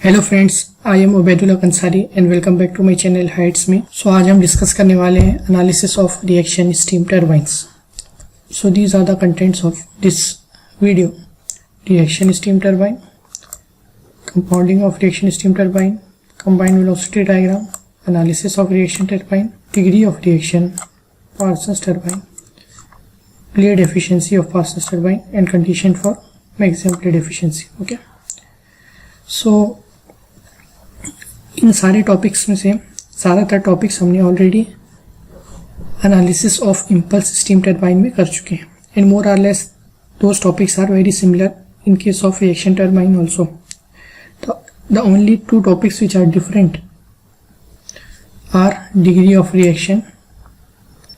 Hello friends, I am Ubaidulla Kansari and welcome back to my channel heights में। So आज हम discuss करने वाले हैं analysis of reaction steam turbines. So these are the contents of this video: reaction steam turbine, compounding of reaction steam turbine, combined velocity diagram, analysis of reaction turbine, degree of reaction, Parsons turbine, blade efficiency of Parsons turbine and condition for maximum blade efficiency. Okay, so इन सारे topics में से ज़्यादातर topics हमने already analysis of impulse steam turbine में कर चुके हैं and more or less those topics are very similar in case of reaction turbine also. The only two topics which are different are degree of reaction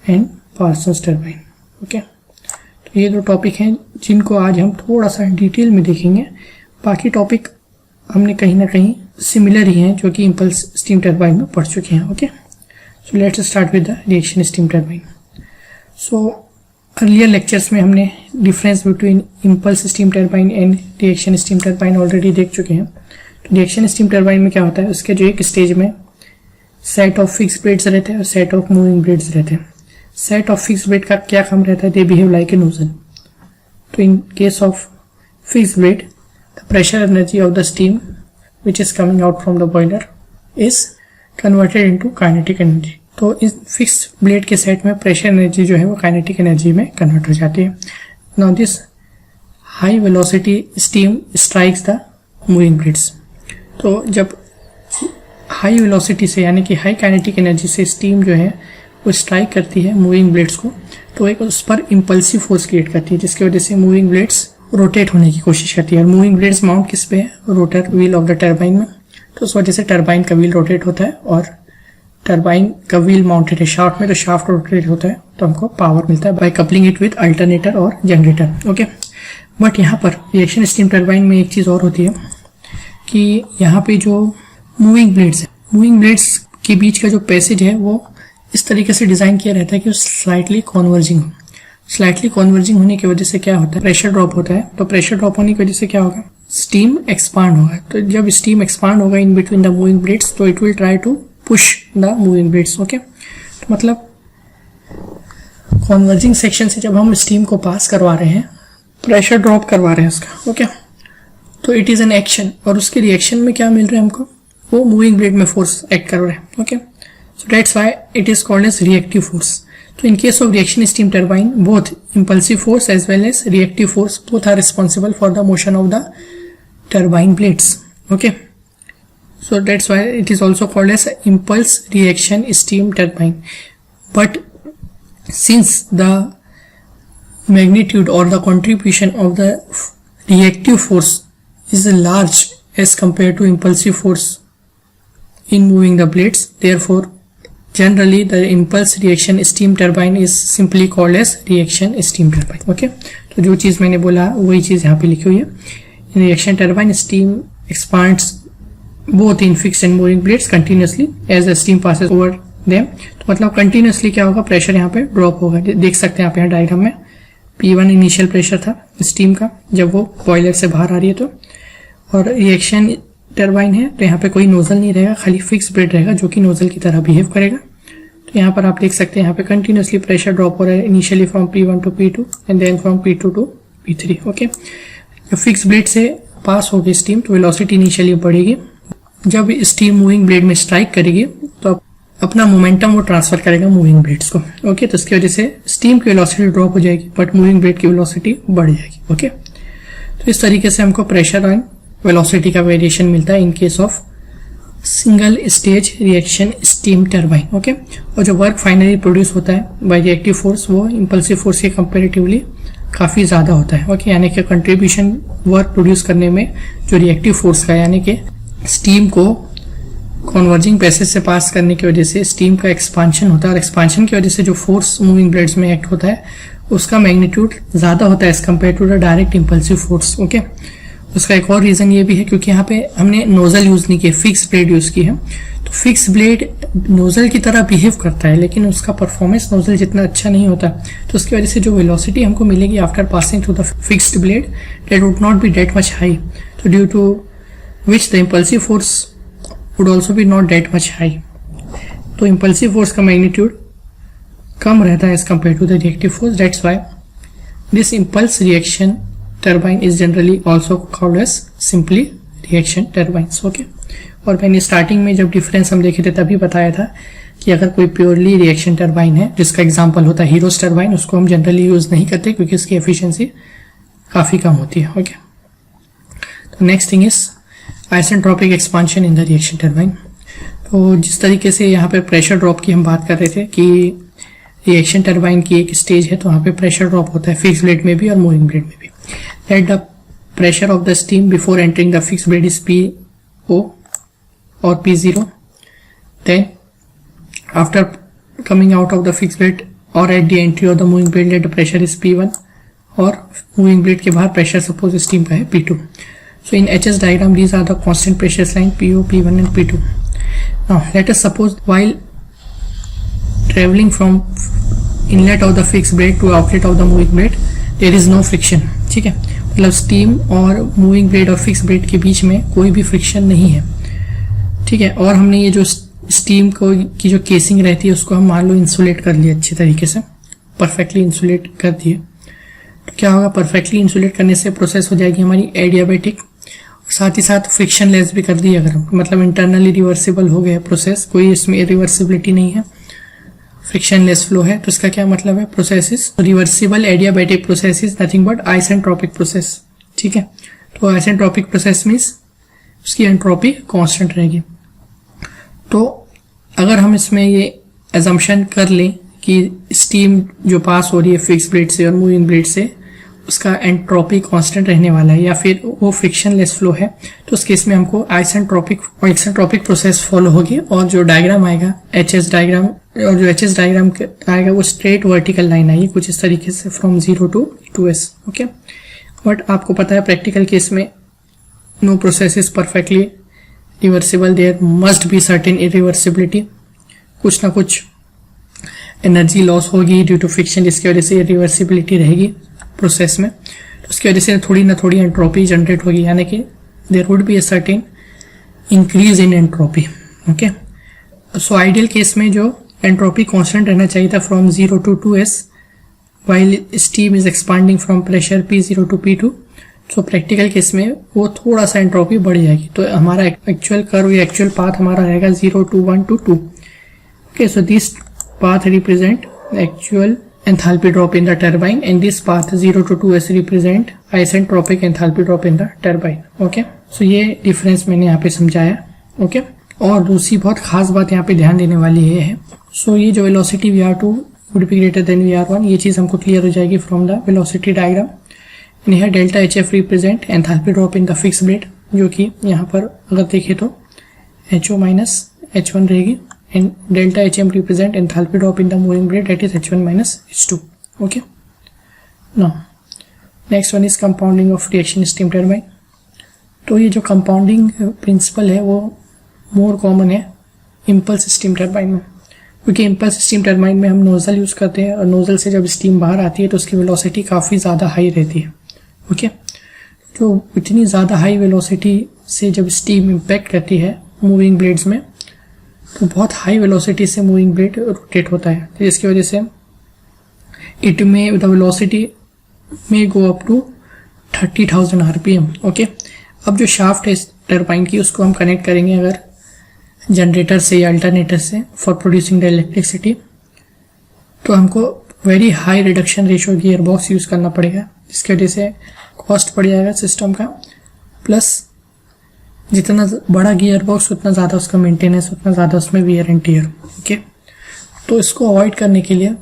and Parsons turbine. Okay, तो ये दो topic हैं जिनको आज हम थोड़ा सा detail में देखेंगे। बाकी टॉपिक हमने कहीं ना कहीं सिमिलर ही हैं जो कि इम्पल्स स्टीम टरबाइन में पढ़ चुके हैं। Okay, so let's start with the reaction steam turbine. So earlier lectures में हमने difference between impulse steam turbine and reaction steam turbine already देख चुके हैं। तो रिएक्शन स्टीम टरबाइन में क्या होता है, उसके जो एक स्टेज में सेट ऑफ फिक्स ब्लेड्स रहते हैं और सेट ऑफ मूविंग ब्लेड्स रहते हैं। सेट ऑफ फिक्स ब्लेड का क्या काम रहता है, they behave like a nozzle. तो in case of fix blade the pressure energy of the steam which is coming out from the boiler is converted into kinetic energy। तो इस fix blade के set में pressure energy जो है वो kinetic energy में convert हो जाती है। Now this high velocity steam strikes the moving blades. तो जब हाई वेलोसिटी से यानी कि हाई काइनेटिक एनर्जी से स्टीम जो है वो स्ट्राइक करती है मूविंग ब्लेड्स को, तो एक उस पर इम्पल्सिव फोर्स क्रिएट करती है जिसकी वजह से मूविंग ब्लेड्स रोटेट होने की कोशिश करती है। और मूविंग ब्लेड्स माउंट किस पे है, rotor wheel of the turbine में। तो उस वजह से टरबाइन का व्हील रोटेट होता है और टरबाइन का व्हील माउंटेड है शाफ्ट में, तो शाफ्ट रोटेट होता है तो हमको पावर मिलता है by coupling it with alternator और जनरेटर। ओके, बट यहाँ पर रिएक्शन स्टीम टरबाइन में एक चीज़ और होती है कि यहाँ पे जो मूविंग ब्लेड्स है, मूविंग ब्लेड्स के बीच का जो पैसेज है वो इस तरीके से डिज़ाइन किया रहता है कि वो स्लाइटली कॉन्वर्जिंग हो। स्लाइटली कॉन्वर्जिंग होने की वजह से क्या होता है, प्रेशर ड्रॉप होता है। तो प्रेशर ड्रॉप होने की वजह से क्या होगा, स्टीम एक्सपांड होगा। तो जब स्टीम एक्सपांड होगा in between the moving blades, तो it will try to push the moving blades. Okay, तो मतलब कॉन्वर्जिंग सेक्शन से जब हम स्टीम को पास करवा रहे हैं, प्रेशर ड्रॉप करवा रहे हैं उसका। ओके, तो इट इज एन एक्शन और उसके रिएक्शन में क्या मिल रहा है हमको, वो मूविंग ब्लेड में फोर्स एक्ट कर रहे हैं। Okay, so that's why it is called as reactive force. So in case of reaction steam turbine, both impulsive force as well as reactive force both are responsible for the motion of the turbine blades. Okay, so that's why it is also called as impulse reaction steam turbine. But since the magnitude or the contribution of the reactive force is large as compared to impulsive force in moving the blades, therefore generally the impulse reaction steam turbine is simply called as reaction steam turbine। okay, तो जो चीज़ मैंने बोला वही चीज़ यहाँ पे लिखी हुई है। in reaction turbine steam expands both in fixed and moving blades continuously as the steam passes over them। तो मतलब continuously क्या होगा, प्रेशर यहाँ पे ड्रॉप होगा। देख सकते हैं आप यहाँ डायग्राम में P1 इनिशियल प्रेशर था स्टीम का जब वो बॉयलर से बाहर आ रही है। तो और रिएक्शन टरबाइन है तो यहाँ पे कोई नोजल नहीं रहेगा, खाली फिक्स ब्लेड रहेगा जो कि नोजल की तरह बिहेव करेगा। तो यहाँ पर आप देख सकते हैं यहाँ पे कंटिन्यूसली प्रेशर ड्रॉप हो रहा है, initially from P1 to P2 and then from P2 to P3। Okay, जब फिक्स ब्लेड से पास होगी स्टीम तो वेलोसिटी इनिशियली बढ़ेगी। जब स्टीम मूविंग ब्लेड में स्ट्राइक करेगी तो अपना मोमेंटम वो ट्रांसफर करेगा मूविंग ब्लेड्स को। ओके, तो इसकी वजह से स्टीम की वेलोसिटी ड्रॉप हो जाएगी बट मूविंग ब्लेड की वेलोसिटी बढ़ जाएगी। ओके, तो इस तरीके से हमको प्रेशर एंड वेलोसिटी का वेरिएशन मिलता है इन case of single stage reaction steam turbine. Okay, और जो वर्क फाइनली प्रोड्यूस होता है बाय रिएक्टिव फोर्स वो इम्पल्सिव फोर्स के कंपेरेटिवली काफ़ी ज़्यादा होता है। ओके, यानी कि कंट्रीब्यूशन वर्क प्रोड्यूस करने में जो रिएक्टिव फोर्स का, यानी कि स्टीम को कॉन्वर्जिंग पैसेज से पास करने की वजह से स्टीम का एक्सपांशन होता है और एक्सपांशन की वजह से जो फोर्स मूविंग ब्लेड्स में एक्ट होता है उसका मैग्नीट्यूड ज़्यादा होता है as compare to the direct impulsive force. Okay, उसका एक और रीज़न ये भी है क्योंकि यहाँ पे हमने नोजल यूज़ नहीं किया, फिक्स ब्लेड यूज़ की है। तो फिक्स ब्लेड नोजल की तरह बिहेव करता है लेकिन उसका परफॉर्मेंस नोजल जितना अच्छा नहीं होता, तो उसकी वजह से जो वेलोसिटी हमको मिलेगी after passing through the fixed blade that would not be that much high. तो due to which the impulsive force would also be not that much high. तो impulsive force का magnitude कम रहता है as compared to the reactive force. That's why this impulse reaction turbine is generally also called as simply reaction turbines. Okay. और मैंने starting में जब difference हम देखे थे तभी बताया था कि अगर कोई प्योरली रिएक्शन टर्बाइन है, जिसका एग्जांपल होता है हीरोस टर्बाइन, उसको हम जनरली यूज नहीं करते क्योंकि उसकी एफिशिएंसी काफी कम होती है. ओके. तो next thing is isentropic expansion in the reaction turbine. तो जिस तरीके से यहाँ पे प्रेशर ड्रॉप की हम बात कर रहे थे कि रिएक्शन टर्बाइन की एक स्टेज है तो वहाँ पे प्रेशर ड्रॉप होता है फिक्स ब्लेड में भी और मूविंग ब्लेड में भी. Let the pressure of the steam before entering the fix blade is P0 or P0. Then after coming out of the fixed blade or at the entry of the moving blade, let the pressure is P1 और moving blade के बाहर pressure suppose steam का है P2. So in HS diagram these are the constant pressures line PO, P1 and P2. Now let us suppose while traveling from inlet of the fixed blade to outlet of the moving blade there is no friction. ठीक है, मतलब steam और moving blade और fix blade के बीच में कोई भी friction नहीं है. ठीक है, और हमने ये जो स्टीम को की जो केसिंग रहती है उसको हम मान लो इंसुलेट कर लिए अच्छे तरीके से, परफेक्टली इंसुलेट कर दिए. तो क्या होगा, परफेक्टली इंसुलेट करने से प्रोसेस हो जाएगी हमारी एडियाबैटिक, साथ ही साथ फ्रिक्शन लेस भी कर दी अगर हम, मतलब इंटरनली रिवर्सिबल हो गया प्रोसेस, कोई इसमें रिवर्सिबिलिटी नहीं है, फ्रिक्शन लेस फ्लो है. तो इसका क्या मतलब है, process is reversible adiabatic process is nothing but isentropic process. ठीक है, तो आइसेंट्रोपिक प्रोसेस मीन्स उसकी एंट्रोपी कांस्टेंट रहेगी. तो अगर हम इसमें ये अजम्पशन कर लें कि स्टीम जो पास हो रही है फिक्स ब्लेड से और मूविंग ब्लेड से उसका एंट्रोपी कांस्टेंट रहने वाला है या फिर वो फ्रिक्शन लेस फ्लो है, तो उस केस में हमको आइसेंट्रोपिक और एक्सेंट्रोपिक प्रोसेस फॉलो होगी. और जो डायग्राम आएगा HS डायग्राम, और जो HS डायग्राम आएगा वो स्ट्रेट वर्टिकल लाइन आएगी कुछ इस तरीके से from 0 to 2S. Okay, but आपको पता है प्रैक्टिकल केस में no process is perfectly reversible, there must be certain irreversibility, कुछ ना कुछ एनर्जी लॉस होगी ड्यू टू फ्रिक्शन, जिसकी वजह से रिवर्सिबिलिटी रहेगी प्रोसेस में. तो उसकी वजह से थोड़ी ना थोड़ी एंट्रोपी जनरेट होगी, यानी कि there would be a certain increase in entropy. Okay, so ideal case में जो एंट्रोपी कांस्टेंट रहना चाहिए था from 0 to 2S while steam is expanding from pressure P0 to P2. So practical case में वो थोड़ा सा एंट्रोपी बढ़ जाएगी. तो हमारा एक्चुअल कर्व या एक्चुअल पाथ हमारा रहेगा 0 to 1 to 2. Okay, so this path represent actual enthalpy drop in the turbine and this path 0 to 2S represent isentropic enthalpy drop in the turbine. Okay, so ये difference मैंने यहाँ पे समझाया. Okay, और दूसरी बहुत खास बात यहाँ पे ध्यान देने वाली ये है, सो ये जो velocity VR2 would be greater than VR1, ये चीज हमको क्लियर हो जाएगी from the velocity diagram. And यहाँ delta HF represent enthalpy drop in the fix blade, जो कि यहाँ पर अगर देखें तो HO माइनस H1 रहेगी, and delta HM represent enthalpy drop in the moving blade, that is H1 minus H2. Okay, now next one is compounding of reaction steam turbine. तो ये जो कंपाउंडिंग प्रिंसिपल है वो मोर कॉमन है impulse steam turbine में, क्योंकि impulse steam turbine में हम नोजल यूज करते हैं और नोजल से जब स्टीम बाहर आती है तो उसकी वेलोसिटी काफ़ी ज़्यादा हाई रहती है. ओके, तो इतनी ज़्यादा हाई वेलोसिटी से जब स्टीम इम्पैक्ट करती है मूविंग ब्लेड्स में तो बहुत हाई वेलोसिटी से मूविंग ब्लेड रोटेट होता है, तो जिसकी वजह से इट में द वेलोसिटी में go up to 30,000 RPM. Okay, अब जो शाफ्ट है टरबाइन की उसको हम कनेक्ट करेंगे अगर जनरेटर से या अल्टरनेटर से फॉर प्रोड्यूसिंग द इलेक्ट्रिसिटी, तो हमको very high reduction ratio gear box use करना पड़ेगा, जिसकी वजह से कॉस्ट बढ़ जाएगा सिस्टम का, प्लस जितना बड़ा गियर बॉक्स उतना ज़्यादा उसका मेंटेनेंस, उतना ज़्यादा उसमें वियर एंड टियर. ओके, तो इसको अवॉइड करने के लिए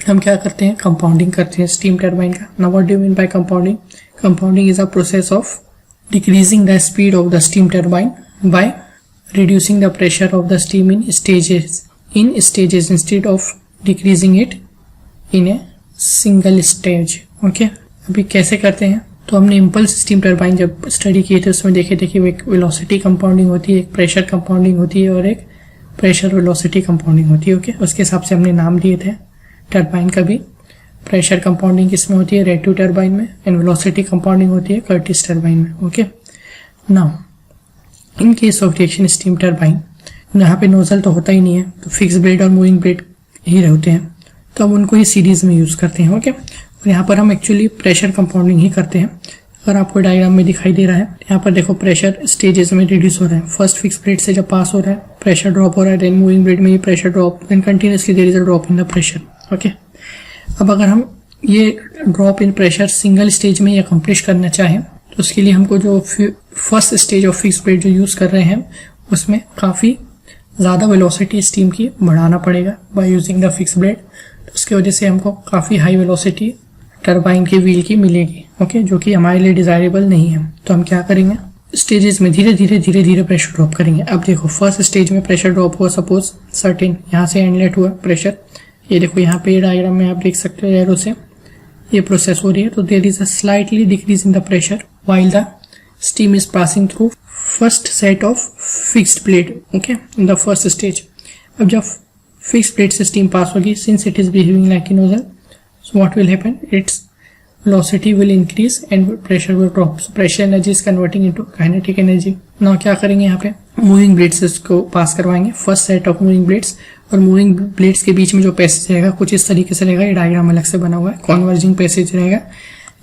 हम क्या करते हैं, कंपाउंडिंग करते हैं स्टीम टरबाइन का. Now what do you mean by compounding? Compounding is a process of decreasing the speed of the steam turbine by reducing the pressure of the steam in stages instead of decreasing it in a single stage. Okay, अभी कैसे करते हैं, तो हमने impulse steam turbine जब study किए थे उसमें देखे थे कि एक वेलोसिटी कंपाउंडिंग होती है, एक प्रेशर कंपाउंडिंग होती है और एक प्रेशर वेलोसिटी कंपाउंडिंग होती है. ओके, उसके हिसाब से हमने नाम दिए थे टरबाइन का भी. प्रेशर कंपाउंडिंग किसमें होती है, रेट्यू टरबाइन में, एंड वेलोसिटी कंपाउंडिंग होती है कर्टिस टरबाइन में. Okay, now in case of reaction steam turbine यहाँ पे नोजल तो होता ही नहीं है, तो फिक्स ब्लेड और मूविंग ब्लेड ही होते हैं, तो हम उनको ये सीरीज में यूज करते हैं। ओके, और यहाँ पर हम एक्चुअली प्रेशर कंपाउंडिंग ही करते हैं। अगर आपको डायग्राम में दिखाई दे रहा है, यहाँ पर देखो प्रेशर स्टेजेस में रिड्यूस हो रहा है। फर्स्ट फिक्स ब्लेड से जब पास हो रहा है प्रेशर ड्रॉप हो रहा है, देन मूविंग ब्लेड में ये pressure drop, then continuously there is a drop in the pressure. Okay, अब अगर हम ये drop in pressure single stage में अकम्प्लिश करना चाहें तो उसके लिए हमको जो first stage of fix blade जो यूज कर रहे हैं उसमें काफी ज्यादा वेलोसिटी स्टीम की बढ़ाना पड़ेगा by using the fix blade. तो उसकी वजह से हमको काफी हाई वेलोसिटी टरबाइन के व्हील की मिलेगी। ओके, जो कि हमारे लिए डिजायरेबल नहीं है। तो हम क्या करेंगे, स्टेजेस में धीरे धीरे प्रेशर ड्रॉप करेंगे। अब देखो फर्स्ट स्टेज में प्रेशर ड्रॉप हुआ सपोज सर्टेन, यहाँ से इनलेट हुआ प्रेशर, ये देखो यहाँ पे डायग्राम में आप देख सकते हो एरो से ये प्रोसेस हो रही है। तो there is a slightly decrease in the pressure while the steam is passing through first set of fixed plate. Okay, in the first stage. अब जब फिक्स्ड प्लेट से स्टीम पास होगी, since it is behaving like a nozzle, so what will happen, its velocity will increase and pressure will drop, so pressure energy is converting into kinetic energy। now क्या करेंगे, यहाँ पे moving blades इसको पास करवाएंगे, first set of moving blades, और moving blades के बीच में जो पैसेज रहेगा कुछ इस तरीके से रहेगा, ये डायग्राम अलग से बना हुआ है, कॉन्वर्जिंग पैसेज रहेगा,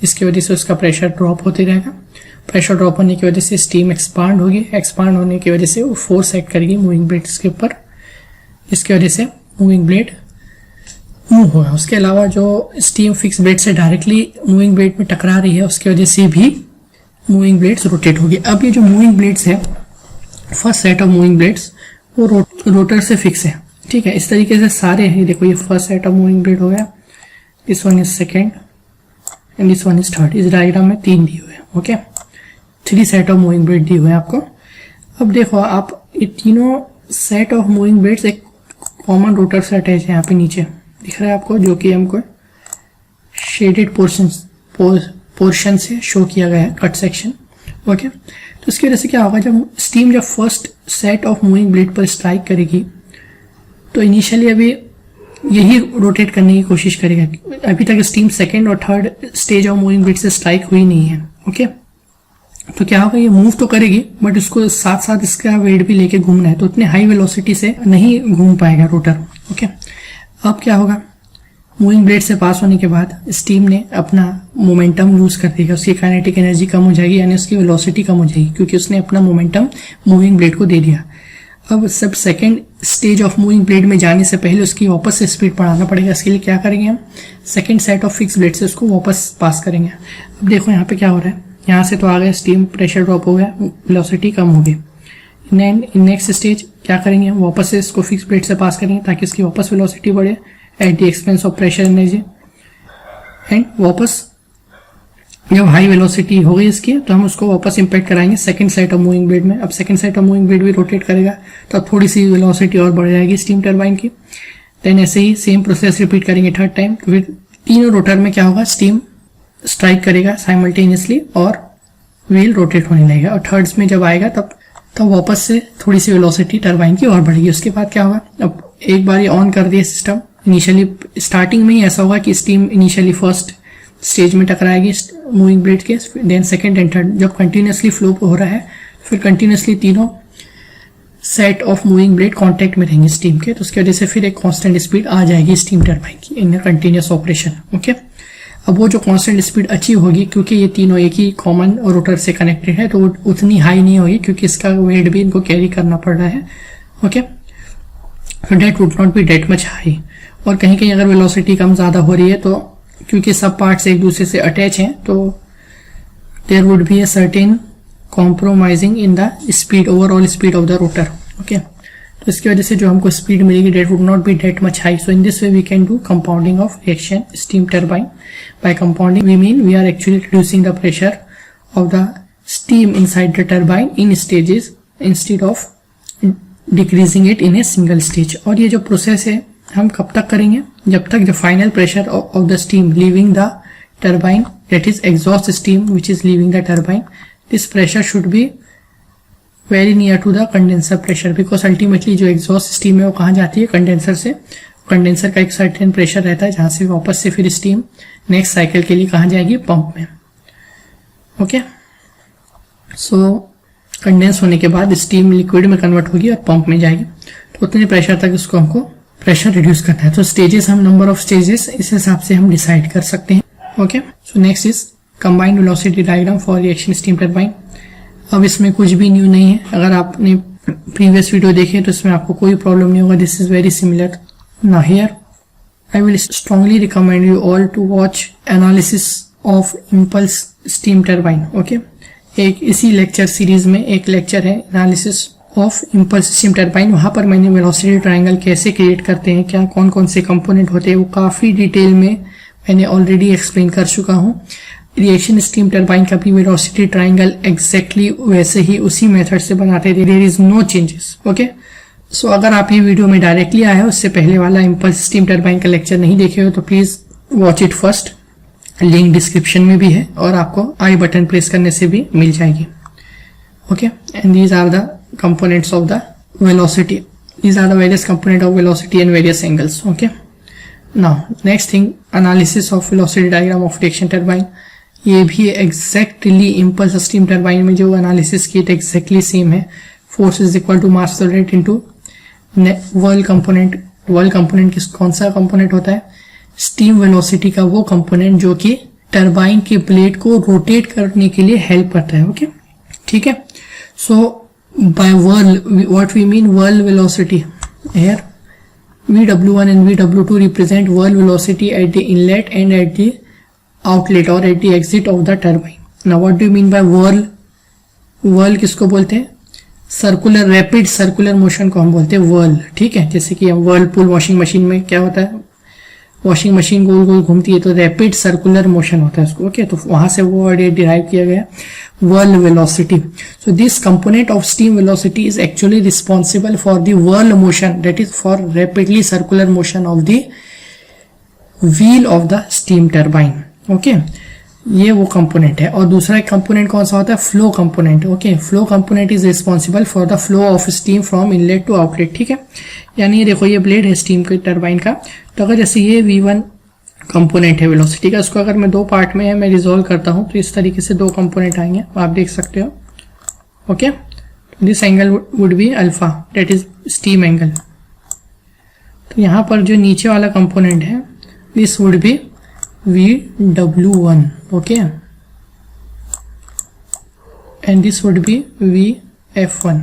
इसकी वजह से उसका प्रेशर ड्रॉप होते रहेगा। प्रेशर ड्रॉप होने की वजह से स्टीम एक्सपांड होगी, एक्सपांड होने की वजह से वो फोर्स एक्ट करेगी मूविंग ब्लेड्स के ऊपर, इसकी वजह से मूविंग ब्लेड मूव होगा। उसके अलावा जो स्टीम फिक्स ब्लेड से डायरेक्टली मूविंग ब्लेड में टकरा रही है उसकी वजह से भी मूविंग ब्लेड्स रोटेट होगी। अब ये जो मूविंग ब्लेड्स है, first set of moving blades वो रोटर से फिक्स है, ठीक है। इस तरीके से सारे हैं, देखो ये first set of moving blade हो गया, this one is second and this one is third. इस डायग्राम में 3 दिए हुए हैं। Okay, 3 set of moving blade दिए हुए हैं आपको। अब देखो आप ये तीनों सेट ऑफ मूविंग ब्लेड्स एक कॉमन रोटर से अटैच है, यहाँ पे नीचे दिख रहा है आपको, जो कि हमको शेडेड पोर्शन से शो किया गया है, कट सेक्शन। ओके, तो इसकी वजह से क्या होगा, जब स्टीम जब first set of moving blade पर स्ट्राइक करेगी तो इनिशियली अभी यही रोटेट करने की कोशिश करेगा। अभी तक स्टीम सेकेंड और third stage of moving blade से स्ट्राइक हुई नहीं है। ओके, तो क्या होगा, ये मूव तो करेगी बट उसको साथ साथ इसका वेट भी लेके घूमना है, तो उतने हाई वेलोसिटी से नहीं घूम पाएगा रोटर। ओके, अब क्या होगा, मूविंग ब्लेड से पास होने के बाद स्टीम ने अपना मोमेंटम लूज कर देगा, उसकी काइनेटिक एनर्जी कम हो जाएगी, यानी उसकी वेलोसिटी कम हो जाएगी, क्योंकि उसने अपना मोमेंटम मूविंग ब्लेड को दे दिया। अब सब second stage of moving blade में जाने से पहले उसकी वापस से स्पीड बढ़ाना पड़ेगा। इसके लिए क्या करेंगे, हम second set of fix blade से उसको वापस पास करेंगे। अब देखो यहाँ पे क्या हो रहा है, यहाँ से तो आ गया स्टीम, प्रेशर ड्रॉप हो गया, वेलोसिटी कम हो गई। नेक्स्ट स्टेज क्या करेंगे, वापस से इसको फिक्स ब्लेड से पास करेंगे ताकि इसकी वापस वेलोसिटी बढ़े at the expense of pressure energy, and वापस जब हाई वेलोसिटी हो गई इसकी तो हम उसको वापस इंपैक्ट कराएंगे second set of moving blade में। अब second set of moving blade भी रोटेट करेगा तो अब थोड़ी सी वेलोसिटी और बढ़ जाएगी स्टीम टरबाइन की। देन ऐसे ही सेम प्रोसेस रिपीट करेंगे थर्ड टाइम, तो फिर तीनों रोटर में क्या होगा, स्टीम स्ट्राइक करेगा साइमल्टेनियसली और व्हील रोटेट होने लगेगा, और थर्ड्स में जब आएगा तब वापस से थोड़ी सी वेलोसिटी टरबाइन की और बढ़ेगी। उसके बाद क्या होगा, अब एक बार ये ऑन कर दिया सिस्टम, इनिशियली स्टार्टिंग में ही ऐसा होगा कि स्टीम इनिशियली फर्स्ट स्टेज में टकराएगी मूविंग ब्लेड के, देन सेकंड एंड थर्ड। जब कंटिन्यूसली फ्लो हो रहा है फिर कंटिन्यूसली तीनों set of moving blade contact में रहेंगे स्टीम के, तो उसकी वजह से फिर एक कांस्टेंट स्पीड आ जाएगी स्टीम टरबाइन की इन कंटिन्यूस ऑपरेशन। ओके, अब वो जो कांस्टेंट स्पीड अचीव होगी, क्योंकि ये तीनों एक ही कॉमन रोटर से कनेक्टेड है, तो वो उतनी हाई नहीं होगी क्योंकि इसका वेट भी इनको कैरी करना पड़ रहा है। Okay, so that would not be that much high। और कहीं कहीं अगर वेलोसिटी कम ज्यादा हो रही है तो क्योंकि सब पार्ट्स एक दूसरे से अटैच हैं तो there would be a certain compromising in the speed, overall speed of the rotor. Okay, तो इसकी वजह से जो हमको स्पीड मिलेगी that would not be that much high। So in this way we can do compounding of reaction steam turbine। By compounding we mean we are actually reducing the pressure of the steam inside the turbine in stages instead of decreasing it in a single stage। और ये जो process है हम कब तक करेंगे, जब तक the final pressure of the steam leaving the turbine, that is exhaust steam which is leaving the turbine, this pressure should be very near to the condenser pressure, because ultimately जो exhaust steam है वो कहाँ जाती है, condenser से। Condenser का एक certain pressure रहता है जहां से वापस से फिर स्टीम नेक्स्ट साइकिल के लिए कहाँ जाएगी, पंप में। ओके, सो कंडेंस होने के बाद स्टीम लिक्विड में कन्वर्ट होगी और पंप में जाएगी। तो उतने प्रेशर तक इसको हमको प्रेशर रिड्यूस करना है। तो स्टेजेस, हम नंबर ऑफ स्टेजेस इस हिसाब से हम डिसाइड कर सकते हैं। Okay, so next is combined velocity diagram for reaction steam turbine. अब इसमें कुछ भी न्यू नहीं है, अगर आपने प्रीवियस वीडियो देखे तो इसमें आपको कोई प्रॉब्लम नहीं होगा। This is very similar. Now here I will strongly recommend you all to watch analysis of impulse steam turbine. Okay, एक इसी लेक्चर सीरीज में एक लेक्चर है analysis of impulse steam turbine. वहां पर मैंने वेलोसिटी ट्रायंगल कैसे क्रिएट करते हैं, क्या कौन कौन से कंपोनेंट होते हैं, वो काफी डिटेल में मैंने ऑलरेडी एक्सप्लेन कर चुका हूँ। रिएक्शन स्टीम टरबाइन का भी वेलोसिटी ट्रायंगल एग्जैक्टली वैसे ही उसी मेथड से बनाते थे। There is no changes. Okay, so अगर आप ये वीडियो में डायरेक्टली आए हो, उससे पहले वाला इम्पल्स स्टीम टरबाइन का लेक्चर नहीं देखे हो तो please watch it first. Link description में भी है और आपको आई बटन प्रेस करने से भी मिल जाएगी। Okay, and these are the components of the velocity. These are the various component of velocity and various angles. Okay, now next thing, analysis of velocity diagram of reaction turbine. ये भी exactly impulse steam turbine में जो analysis की exactly same है। Force is equal to mass flow rate into whirl component. Whirl component कौन सा component होता है? स्टीम वेलोसिटी का वो कंपोनेंट जो कि टरबाइन के ब्लेड को रोटेट करने के लिए हेल्प करता है। ओके, ठीक है। So by whirl what we mean whirl velocity here, VW1 and VW2 represent whirl velocity at the inlet and at the outlet or at the exit of the turbine. Now what do you mean by whirl? whirl किसको बोलते हैं? Circular, rapid circular motion को हम बोलते हैं whorl. ठीक है, जैसे कि हम व्हर्लपूल वॉशिंग मशीन में क्या होता है, वॉशिंग मशीन गोल गोल घूमती है तो रैपिड सर्कुलर मोशन होता है उसको। ओके, तो वहां से वो वर्ड डिराइव किया गया whirl velocity. So this component of steam velocity is actually responsible for the whirl motion, that is for rapidly circular motion of the wheel of the steam turbine. Okay, ये वो component है। और दूसरा एक component कौन सा होता है? Flow component. Okay, flow component is responsible for the flow of steam from inlet to outlet. ठीक है, यानी देखो ये ब्लेड है स्टीम के टरबाइन का, तो अगर जैसे ये V1 कंपोनेंट है वेलोसिटी का, इसको अगर मैं दो पार्ट में है मैं रिजोल्व करता हूं तो इस तरीके से दो कंपोनेंट आएंगे, आप देख सकते हो। Okay, this angle would be alpha, that is steam angle. तो यहां पर जो नीचे वाला कंपोनेंट है this would B VW1, okay, and this would be VF1.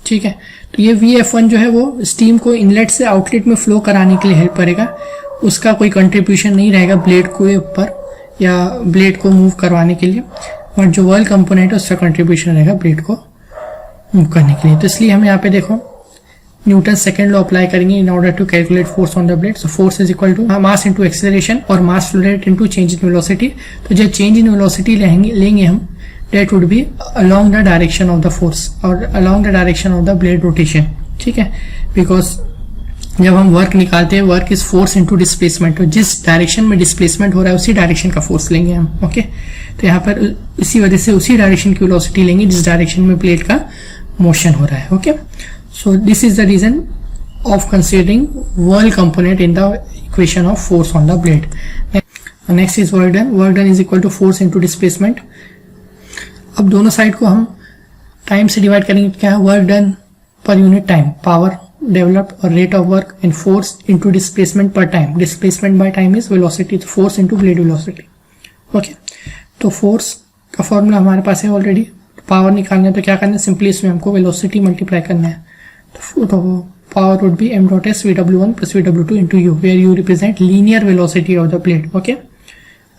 ठीक है, तो ये VF1 जो है वो स्टीम को इनलेट से आउटलेट में फ्लो कराने के लिए हेल्प करेगा। उसका कोई कंट्रीब्यूशन नहीं रहेगा ब्लेड के ऊपर या ब्लेड को मूव करवाने के लिए, और जो वर्ल कंपोनेंट है उसका कंट्रीब्यूशन रहेगा ब्लेड को मूव करने के लिए। तो इसलिए हम यहाँ पे देखो न्यूटन सेकंड लॉ अप्लाई करेंगे in order to calculate force on the blade. So force is equal to mass into acceleration और mass flow rate into change in velocity. तो जब चेंज इन वेलोसिटी लेंगे हम, that would be along the direction of the force और along the direction of the blade rotation. ठीक है, because जब हम वर्क निकालते हैं, work is force into displacement, तो जिस डायरेक्शन में डिस्प्लेसमेंट हो रहा है उसी डायरेक्शन का फोर्स लेंगे हम। ओके, तो यहाँ पर इसी वजह से उसी डायरेक्शन की वेलोसिटी लेंगे जिस डायरेक्शन में ब्लेड का मोशन हो रहा है। Okay, so this is the reason of considering whirl component in the equation of force on the blade. Next is work done. Work done is equal to force into displacement. अब दोनों side को हम time से divide करेंगे। क्या है? Work done per unit time, power developed और rate of work, and force into displacement per time. Displacement by time is velocity, तो force into blade velocity. Okay, तो फोर्स का फॉर्मूला हमारे पास है ऑलरेडी। पावर निकालना है तो क्या करना है? सिंपली इसमें हमको वेलोसिटी मल्टीप्लाई करना है। तो power would be m dot s VW1 plus VW2 into u, where u represent linear velocity of the blade. Okay,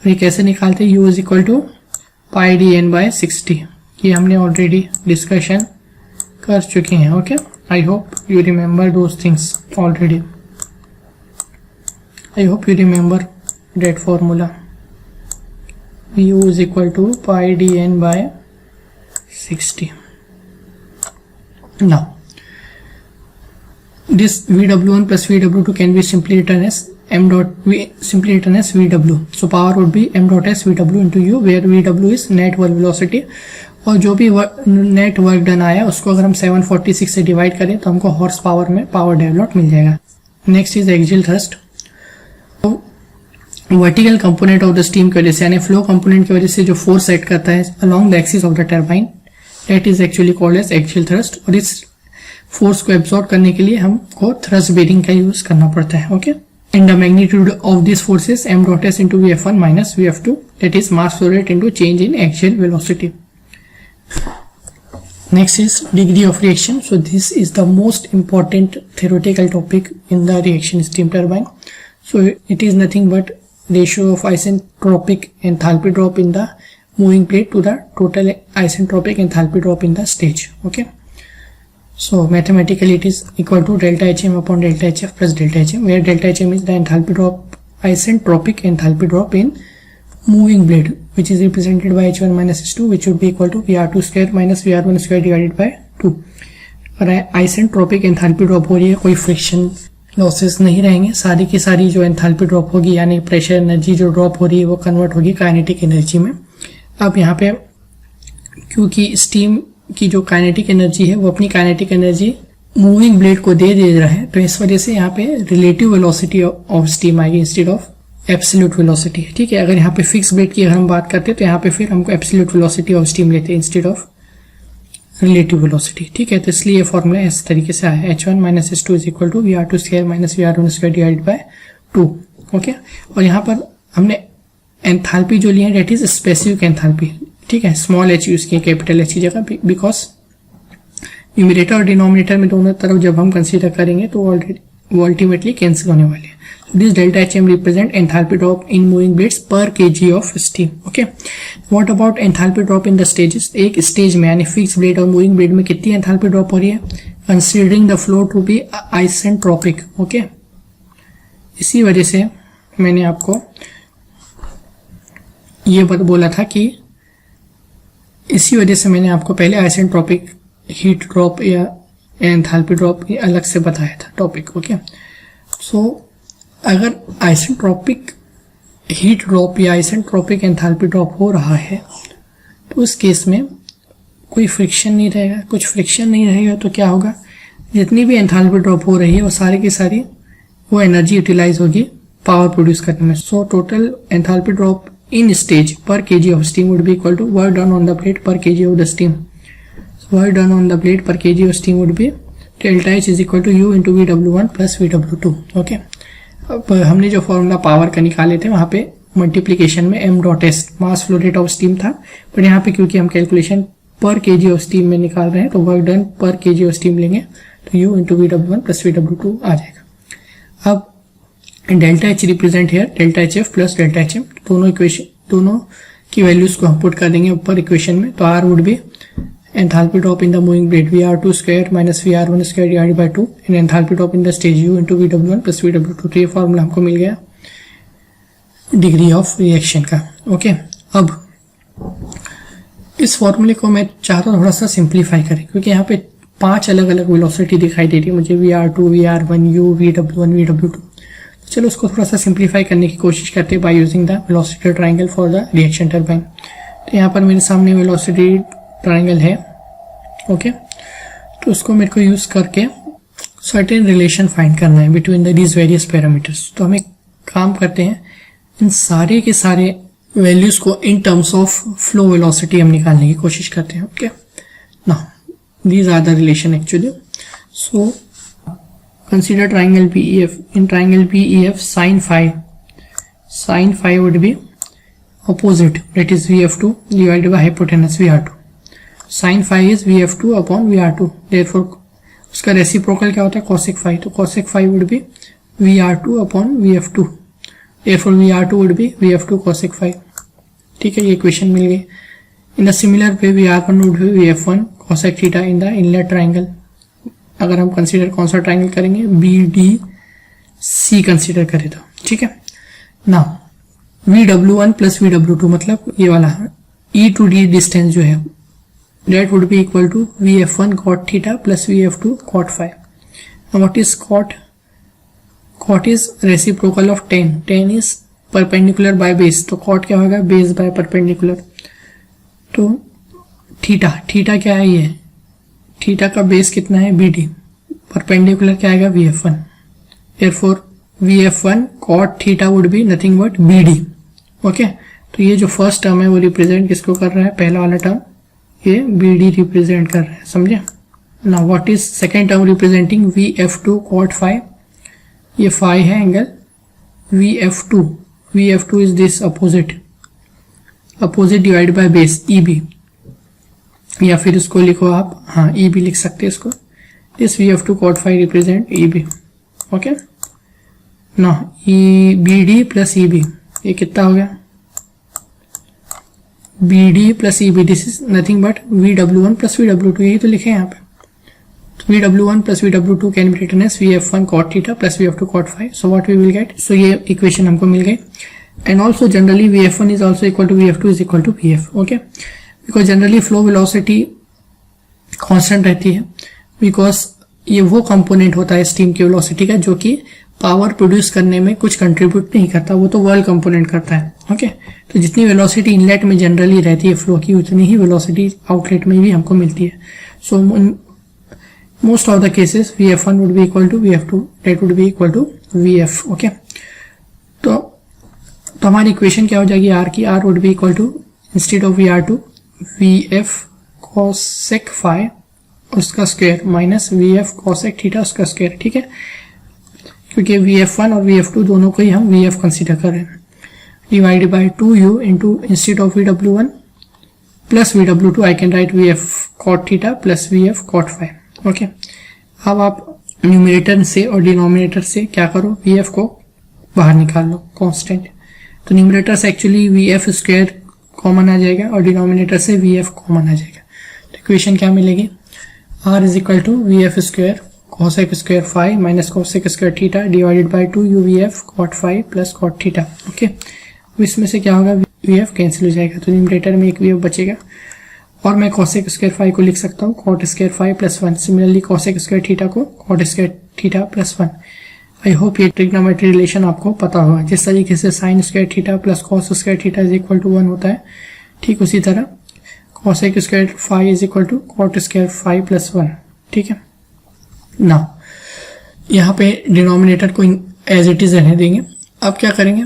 ये कैसे निकालते हैं? u is equal to pi dn by 60। ये हमने ऑलरेडी डिस्कशन कर चुके हैं। Okay, I hope you remember those things already. I hope you remember that formula. u is equal to pi dn by 60. Now this VW1 plus VW2 can be simply written as VW. So power would be m dot s VW into u, where VW is net work velocity, और जो भी net work done आया उसको अगर हम 746 से divide करें तो हमको हॉर्स पावर में पावर डेवलप मिल जाएगा। Next is axial thrust. तो vertical component of the steam की वजह से, यानी फ्लो कंपोनेंट की वजह से जो फोर्स एक्ट करता है along the axis of the turbine, that is actually called as axial thrust. और इस फोर्स को एब्सॉर्ब करने के लिए हमको थ्रस्ट बेरिंग का यूज करना पड़ता है। Okay, in the magnitude of this forces m dot s into vf1 minus vf2, that is mass flow rate into change in axial velocity. Next is degree of reaction. So this is the most important theoretical topic in the reaction steam turbine. So it is nothing but ratio of isentropic enthalpy drop in the moving plate to the total isentropic enthalpy drop in the stage. Okay, so mathematically it is equal to delta hm upon delta hf plus delta hm, where delta hm is the enthalpy drop, isentropic enthalpy drop in moving blade, which is represented by h1 minus h2, which would be equal to vr2 square minus vr1 square divided by 2. और isentropic enthalpy drop हो रही है, कोई friction losses नहीं रहेंगे, सारी की सारी जो एंथैल्पी ड्रॉप होगी यानी प्रेशर एनर्जी जो ड्रॉप हो रही है वो कन्वर्ट होगी काइनेटिक एनर्जी में। अब यहाँ पे क्योंकि स्टीम की जो काइनेटिक एनर्जी है वो अपनी काइनेटिक एनर्जी मूविंग ब्लेड को दे रहा है, तो इस वजह से यहाँ पे रिलेटिव वेलोसिटी ऑफ स्टीम आएगी इंस्टेड ऑफ एब्सोल्यूट वेलोसिटी। ठीक है, अगर यहाँ पे फिक्स ब्लेड की अगर हम बात करते हैं तो यहाँ पे फिर हमको एब्सोल्यूट वेलोसिटी ऑफ स्टीम लेते हैं इंस्टेड ऑफ रिलेटिव वेलोसिटी। ठीक है, तो इसलिए ये फॉर्मूला इस तरीके से आया, h1 minus h2 is equal to vr2 square minus vr1 square divided by 2। Okay, और यहाँ पर हमने एंथैल्पी जो लिया है डेट इज स्पेसिफिक एंथैल्पी। ठीक है, स्मॉल h यूज किए कैपिटल h की जगह, बिकॉज न्यूमरेटर और डिनोमिनेटर में दोनों तरफ जब हम कंसीडर करेंगे तो वो अल्टीमेटली कैंसिल होने वाले हैं। This delta Hm represent enthalpy drop in moving blades per kg of steam. Okay. What about enthalpy drop in the stages? एक स्टेज में यानी फिक्स ब्लेड और मूविंग ब्लेड में कितनी एंथैल्पी ड्रॉप हो रही है? Considering the flow to be isentropic. Okay. इसी वजह से मैंने आपको ये बोला था कि इसी वजह से मैंने आपको पहले आइसेंट्रोपिक हीट ड्रॉप या एंथैल्पी ड्रॉप अलग से बताया था टॉपिक। ओके, सो अगर आइसेंट्रोपिक हीट ड्रॉप या आइसेंट्रोपिक एंथैल्पी ड्रॉप हो रहा है तो उस केस में कोई फ्रिक्शन नहीं रहेगा। कुछ फ्रिक्शन नहीं रहेगा तो क्या होगा, जितनी भी एंथैल्पी ड्रॉप हो रही है वो सारी की सारी वो एनर्जी यूटिलाइज होगी पावर प्रोड्यूस करने में। So total enthalpy drop in stage per KG of steam would be equal to work done on the plate per KG of the steam. Work done on the plate per KG of steam would be delta H is equal to u into VW1 plus VW2। Okay, अब हमने जो formula power का निकाले थे वहां पे multiplication में m dot S mass flow rate of steam था, पर यहाँ पे क्योंकि हम कैलकुलेशन पर केजी ऑफ स्टीम में निकाल रहे हैं तो वर्क डन पर केजी ऑफ स्टीम लेंगे तो u into VW1 plus VW2 आ जाएगा। अब डेल्टा एच रिप्रेजेंट है delta H F plus delta H M, दोनों की वैल्यूज को हम पुट कर देंगे ऊपर इक्वेशन में, तो are would be enthalpy drop in the moving blade vr2 square minus vr1 square divided by 2 and enthalpy drop in the stage u into vw1 plus vw2। तो ये फॉर्मूला हमको मिल गया डिग्री ऑफ रिएक्शन का। Okay, अब इस फॉर्मूले को मैं चाहता हूँ थोड़ा सा सिंप्लीफाई करें क्योंकि यहाँ पे 5 अलग अलग वेलोसिटी दिखाई दे रही है मुझे, vr2 vr1 u vw1 vw2। तो चलो उसको थोड़ा सा सिंप्लीफाई करने की कोशिश करते हैं by using the velocity triangle for the reaction turbine. तो यहाँ पर मेरे सामने वेलोसिटी ट्राइंगल है। ओके, तो उसको मेरे को यूज करके सर्टेन रिलेशन फाइंड करना है बिटवीन दीज वेरियस पैरामीटर्स। तो हम एक काम करते हैं, इन सारे के सारे वैल्यूज को in terms of flow velocity हम निकालने की कोशिश करते हैं। Okay, now these are the relation actually. So consider triangle PEF। In triangle PEF sin phi would be opposite, that is VF2 divided by hypotenuse VR2। sin phi is VF2 upon VR2, therefore उसका reciprocal क्या होता है cosec phi, तो cosec phi would be VR2 upon VF2, therefore VR2 would be VF2 cosec phi। ठीक है, ये equation मिल गई। In a similar way VR1 would be VF1 cosec theta in the inlet triangle। अगर हम consider कौन सा ट्राइंगल करेंगे, BDC कंसीडर करें तो ठीक है। नाउ VW1 प्लस VW2 मतलब ये वाला E to D डिस्टेंस जो है that would be equal to VF1 cot theta plus VF2 cot phi। Now what is cot? Cot is reciprocal of tan। tan is perpendicular by base, तो cot क्या होगा, base by perpendicular। तो theta क्या है, ये theta का base कितना है BD, परपेंडिकुलर क्या आएगा VF1, therefore VF1 cot theta would be nothing but BD। Okay, तो ये जो फर्स्ट टर्म है वो रिप्रेजेंट किसको कर रहा है, पहला वाला टर्म ये BD रिप्रेजेंट कर रहा है, समझे ना। What is second term representing VF2 cot phi, ये फाई है angle VF2 is this opposite divide by base EB, या फिर इसको लिखो आप, हाँ EB लिख सकते हैं इसको। This VF2 cot phi represent EB। Okay ना, BD प्लस EB, ये कितना हो गया, BD plus EB, this is nothing but VW1 plus VW2, यही तो लिखे हैं यहाँ पे। तो VW1 plus VW2 can be written as VF1 cot theta plus VF2 cot phi. So what we will get, so ये इक्वेशन हमको मिल गई। And also generally VF1 is also equal to VF2 is equal to VF। Okay, because generally flow velocity constant रहती है, because ये वो component होता है स्टीम की वेलोसिटी का जो कि पावर प्रोड्यूस करने में कुछ कंट्रीब्यूट नहीं करता, वो तो वर्ल्ड कंपोनेंट करता है। ओके, तो जितनी वेलोसिटी इनलेट में जनरली रहती है फ्लो की, उतनी ही वेलोसिटी आउटलेट में भी हमको मिलती है। So most of the cases VF1 would be equal to VF2, that would be equal to VF। Okay, तो हमारी इक्वेशन क्या हो जाएगी R की, R would be equal to instead of VR2 VF cosec phi उसका square minus VF cosec theta उसका square. ठीक है, क्योंकि VF1 और VF2 दोनों को ही हम VF कंसीडर कर रहे हैं, divided by 2U into instead of VW1 plus VW2 I can write VF cot theta plus VF cot phi. Okay, अब आप न्यूमरेटर से और डिनोमिनेटर से क्या करो, VF को बाहर निकाल लो कांस्टेंट। तो न्यूमरेटर से एक्चुअली VF स्क्वायर कॉमन आ जाएगा और डिनोमिनेटर से VF कॉमन आ जाएगा। तो इक्वेशन क्या मिलेगी, R is equal to VF square cosec square phi minus cosec square theta divided by 2U VF cot phi plus cot theta. Okay, इसमें से क्या होगा, VF कैंसिल हो जाएगा, तो न्यूमरेटर में एक VF बचेगा और मैं cosec स्क्वायर फाई को लिख सकता हूँ cot square phi plus 1। Similarly cosec square theta को cot square theta plus 1। I hope ये ट्रिग्नोमेट्री रिलेशन आपको पता होगा। जिस तरीके से sine square theta plus cos square theta is equal to 1 होता है, ठीक उसी तरह cosec square phi is equal to cot square phi plus 1। ठीक है ना, यहाँ पे डिनोमिनेटर को एज इट इज रहने देंगे। अब क्या करेंगे,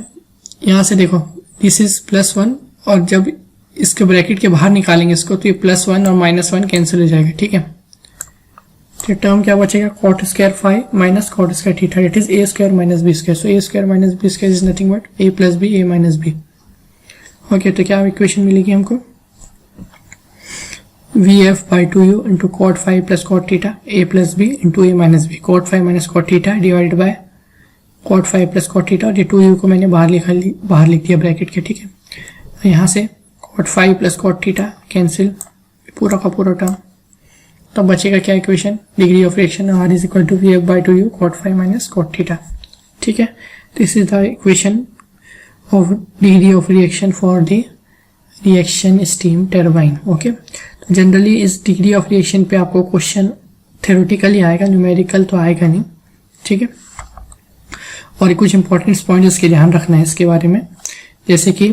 यहाँ से देखो दिस इज प्लस 1 और जब इसके ब्रैकेट के बाहर निकालेंगे इसको तो ये प्लस 1 और माइनस 1 कैंसिल हो जाएगा। ठीक है, तो टर्म क्या बचेगा, cot square phi minus cot square theta, it is a square minus b square. So a square minus b square is nothing but a plus b, a minus b। Okay, तो क्या equation मिलेगी हमको, VF by 2U into cot phi plus cot theta a plus b into a minus b, cot phi minus cot theta divide by cot phi plus cot theta, और ये 2U को मैंने बाहर लिख दिया ब्रैकेट के। ठीक है, तो यहाँ से cot phi plus cot theta cancel, पूरा का पूरा टर्म, तो बचेगा क्या equation, degree of reaction R is equal to VF by 2U cot phi minus cot theta. ठीक है, this is the equation of degree of reaction for the reaction steam turbine. Okay, तो जनरली इस degree of reaction पे आपको question theoretically आएगा, numerical तो आएगा नहीं। ठीक है, और कुछ इंपॉर्टेंट पॉइंट इसके ध्यान रखना है इसके बारे में, जैसे कि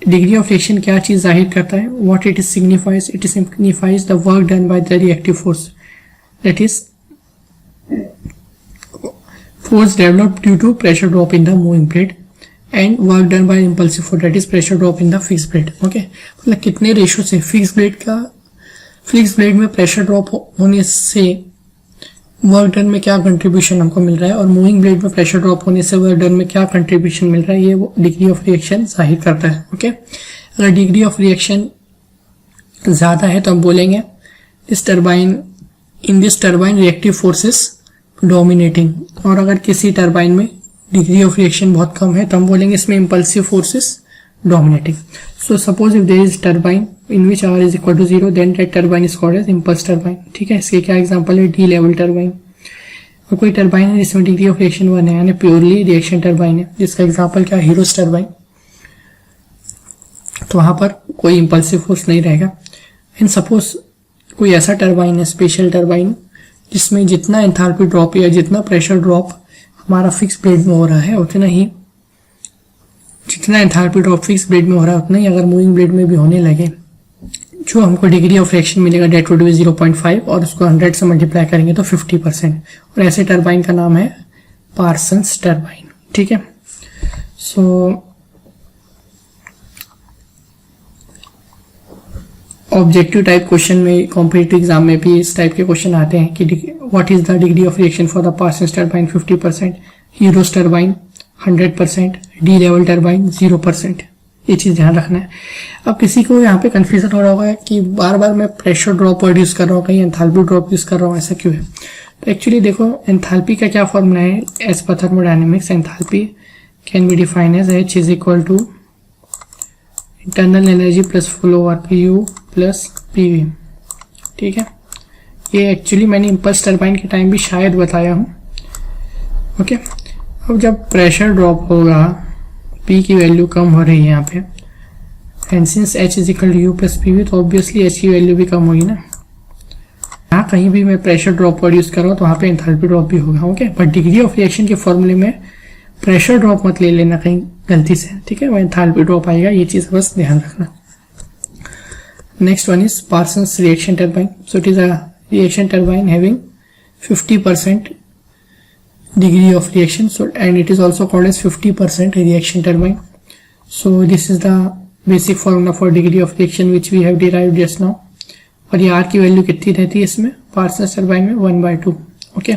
डिग्री ऑफ रिएक्शन क्या चीज जाहिर करता है, what it is signifies, it signifies the work done by the reactive force, that is force developed due to pressure drop in the moving plate and work done by impulsive force, that is pressure drop in the fix plate. Okay, मतलब कितने ratio से fix plate में pressure drop होने से work done में क्या contribution हमको मिल रहा है, और मूविंग ब्लेड में प्रेशर ड्रॉप होने से वर्क डन में क्या कंट्रीब्यूशन मिल रहा है, ये डिग्री ऑफ रिएक्शन जाहिर करता है। ओके, अगर डिग्री ऑफ रिएक्शन ज्यादा है तो हम बोलेंगे in this turbine reactive forces dominating, और अगर किसी टरबाइन में डिग्री ऑफ रिएक्शन बहुत कम है तो हम बोलेंगे इसमें impulsive forces dominating. So suppose if there is turbine in which R is equal to 0, then that turbine is called as impulse turbine. ठीक है, इसके क्या एग्जांपल है, डी लेवल टर्बाइन। और कोई टर्बाइन है जिसमें डिग्री ऑफ रिएक्शन 1 है, यानी प्योरली रिएक्शन टर्बाइन है, जिसका एग्जांपल क्या है, हीरोस टर्बाइन। तो वहां पर कोई इंपल्सिव फोर्स नहीं रहेगा। एंड सपोज कोई ऐसा टर्बाइन है, स्पेशल टर्बाइन, जिसमें जितना एंथैल्पी ड्रॉप या जितना प्रेशर ड्रॉप हमारा फिक्स ब्लेड में हो रहा है उतना ही, जितना एंथैल्पी ड्रॉप फिक्स ब्लेड में हो रहा है उतना ही अगर मूविंग ब्लेड में भी होने लगे, जो हमको डिग्री ऑफ रिएक्शन मिलेगा डेट वुड बी 0.5 और उसको 100 से मल्टीप्लाई करेंगे तो 50%। और ऐसे टर्बाइन का नाम है पार्सन्स टर्बाइन। ठीक है। सो ऑब्जेक्टिव टाइप क्वेश्चन में, कॉम्पिटिटिव एग्जाम में भी इस टाइप के क्वेश्चन आते हैं कि what is the degree of reaction for the Parsons turbine 50%, Hero's turbine 100%, de Laval turbine 0%। ये चीज ध्यान रखना है। अब किसी को यहाँ पे कंफ्यूजन हो रहा होगा कि बार बार मैं प्रेशर ड्रॉप वर्ड यूज कर रहा हूँ, कहीं एंथैल्पी ड्रॉप यूज कर रहा हूँ, ऐसा क्यों है? तो एक्चुअली देखो, एंथैल्पी का क्या फॉर्मूला है as per thermodynamics. Enthalpy can be defined as H is equal to internal energy plus flow over PU plus PV। ठीक है, ये एक्चुअली मैंने इम्पल्स टर्बाइन के टाइम भी शायद बताया हूँ। ओके, अब जब प्रेशर ड्रॉप होगा, P की वैल्यू कम हो रही है यहाँ पे, and since H is equal to U plus PV, तो ऑब्वियसली H की वैल्यू भी कम होगी ना। यहाँ कहीं भी मैं प्रेशर ड्रॉप वर्ड यूज कर रहा हूँ तो वहाँ पे एंथैल्पी ड्रॉप भी होगा। Okay, but degree of reaction के फॉर्मूले में प्रेशर ड्रॉप मत ले लेना कहीं गलती से, ठीक है, वो एंथैल्पी ड्रॉप आएगा, ये चीज बस ध्यान रखना। Next one is Parsons reaction turbine. So it is a reaction turbine having 50% degree of reaction, so and it is also called as 50% reaction turbine. So this is the basic formula for degree of reaction which we have derived just now. और ये R की value कितनी रहती है इसमें पार्सेंस turbine में 1/2। Okay,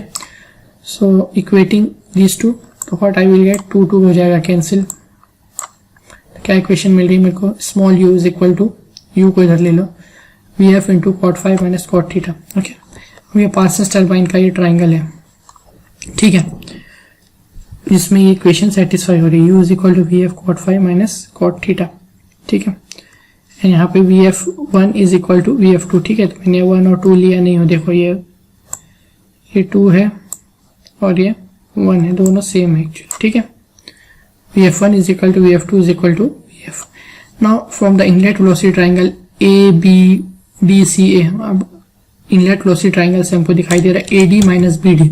so equating these two, तो what I will get 2 हो जाएगा कैंसिल। तो क्या इक्वेशन मिल रही है मेरे को? Small u is equal to, u को इधर ले लो, VF into cot 5 minus cot theta. Okay, अब ये पार्सेंस टर्बाइन का ये ट्राइंगल है, ठीक है, जिसमें ये इक्वेशन सेटिस्फाई हो रही है, u is equal to VF cot 5 minus cot theta. ठीक है, यहाँ पे VF1 is equal to VF2। ठीक है, तो मैंने 1 और 2 लिया नहीं हो, देखो ये 2 है और ये 1 है, दोनों सेम है एक्चुअली। ठीक है, VF1 is equal to VF2 is equal to VF। Now from the inlet velocity triangle ABDCA, अब इनलेट वेलोसिटी ट्राइंगल से हमको दिखाई दे रहा है AD minus BD,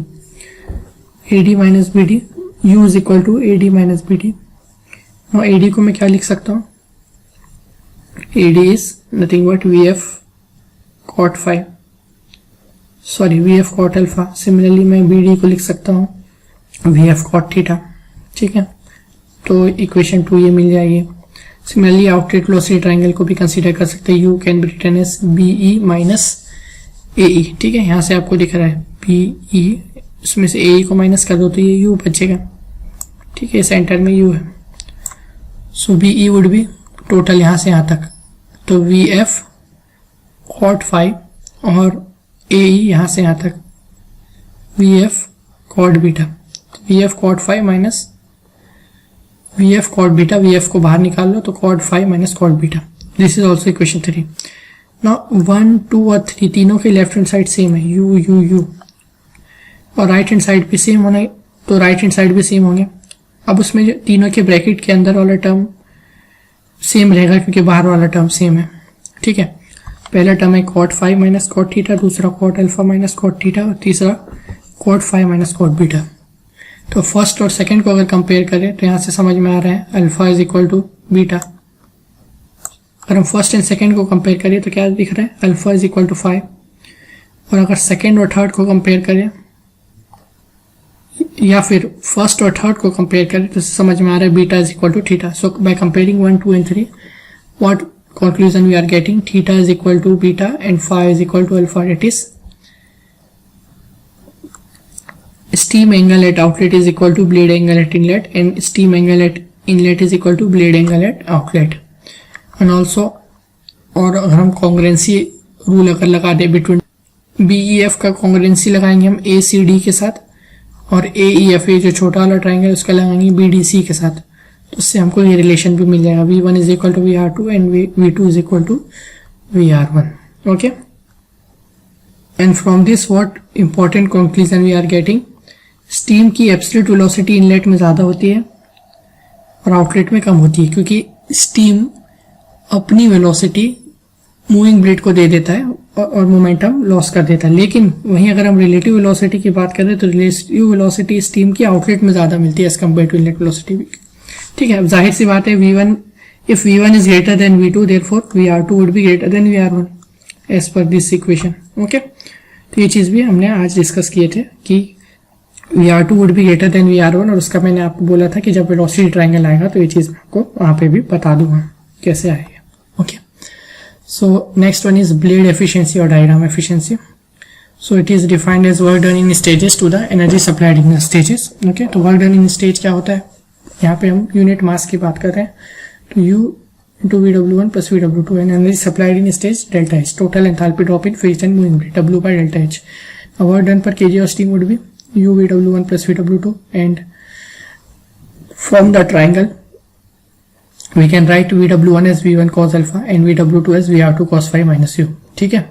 AD minus BD, U is equal to AD minus BD। Now AD को मैं क्या लिख सकता हूँ? AD is nothing but VF cot 5, sorry VF cot alpha। Similarly मैं BD को लिख सकता हूँ VF cot थीटा। ठीक है, तो इक्वेशन 2 ये मिल जाएगी। सिमिलरली आउटलेट वेलोसिटी ट्राइंगल को भी कंसीडर कर सकते हैं, U can be written as BE minus AE। ठीक है, यहाँ से आपको दिख रहा है BE, इसमें से AE को माइनस कर दो तो ये U बचेगा। ठीक है, सेंटर में U है, सो BE वुड बी टोटल यहाँ से यहाँ तक, तो VF cot 5 और AE यहाँ से यहाँ तक VF cot beta, VF cot 5 minus VF cot beta, VF को बाहर निकाल लो तो cot 5 minus cot beta. This is also equation 3। Now 1, 2 और 3 तीनों के लेफ्ट हैंड साइड सेम है, U और राइट हैंड साइड भी सेम होना है, तो राइट हैंड साइड भी सेम होंगे। अब उसमें जो तीनों के ब्रैकेट के अंदर वाला टर्म सेम रहेगा क्योंकि बाहर वाला टर्म सेम है। ठीक है, पहला टर्म है cot 5 माइनस cot थीटा, दूसरा cot alpha minus cot theta और तीसरा cot 5 माइनस cot बीटा। तो फर्स्ट और सेकंड को अगर कंपेयर करें तो यहाँ से समझ में आ रहा है alpha is equal to beta. अगर हम फर्स्ट एंड सेकंड को कंपेयर करें तो क्या दिख रहा है? Alpha is equal to 5। और अगर सेकंड और थर्ड को कंपेयर करें या फिर फर्स्ट और थर्ड को कंपेयर करें तो समझ में आ रहा है beta is equal to theta. So by comparing 1, 2 and 3 what conclusion we are getting? Theta is equal to beta and phi is equal to alpha. It is steam angle at outlet is equal to blade angle at inlet and steam angle at inlet is equal to blade angle at outlet. And also, और अगर हम congruency rule अगर लगा दे between BEF का congruency लगाएंगे हम ACD के साथ और AEF जो छोटा वाला ट्राइंगल उसका लगाएंगे BDC के साथ, तो उससे हमको ये रिलेशन भी मिल जाएगा, V1 is equal to VR2 and V2 is equal to VR1। Okay, and from this what important conclusion we are getting? Steam की एब्सोल्यूट वेलोसिटी इनलेट में ज़्यादा होती है और आउटलेट में कम होती है, क्योंकि स्टीम अपनी वेलोसिटी मूविंग ब्लेड को दे देता है और मोमेंटम लॉस कर देता है। लेकिन वहीं अगर हम रिलेटिव वेलोसिटी की बात करें तो रिलेटिव वेलोसिटी स्टीम की आउटलेट में ज़्यादा मिलती है as compare to inlet velocity. ठीक है, अब जाहिर सी बात है V1 if V1 is greater than V2 therefore VR2 would be greater than VR1 as per this equation। Okay, तो ये चीज भी हमने आज डिस्कस किए थे कि VR2 would be greater than VR1, और उसका मैंने आपको बोला था कि जब वेलोसिटी ट्रायंगल आएगा तो ये चीज़ मैं आपको वहाँ पे भी बता दूंगा कैसे आएगा. Okay, so next one is blade efficiency और diagram efficiency. So it is defined as work done in stages to the energy supplied in stages. Okay, तो वर्क डन इन स्टेज क्या होता है, यहाँ पे हम यूनिट मास की बात कर रहे हैं. तो U into VW1 plus VW2 and energy supplied in stage delta H. Total enthalpy drop in phase and moving rate W by delta H. Now work done per kg of steam would be U VW1 plus VW2, and from the triangle we can write VW1 as V1 cos alpha and VW2 as VR2 cos phi minus U. ठीक है,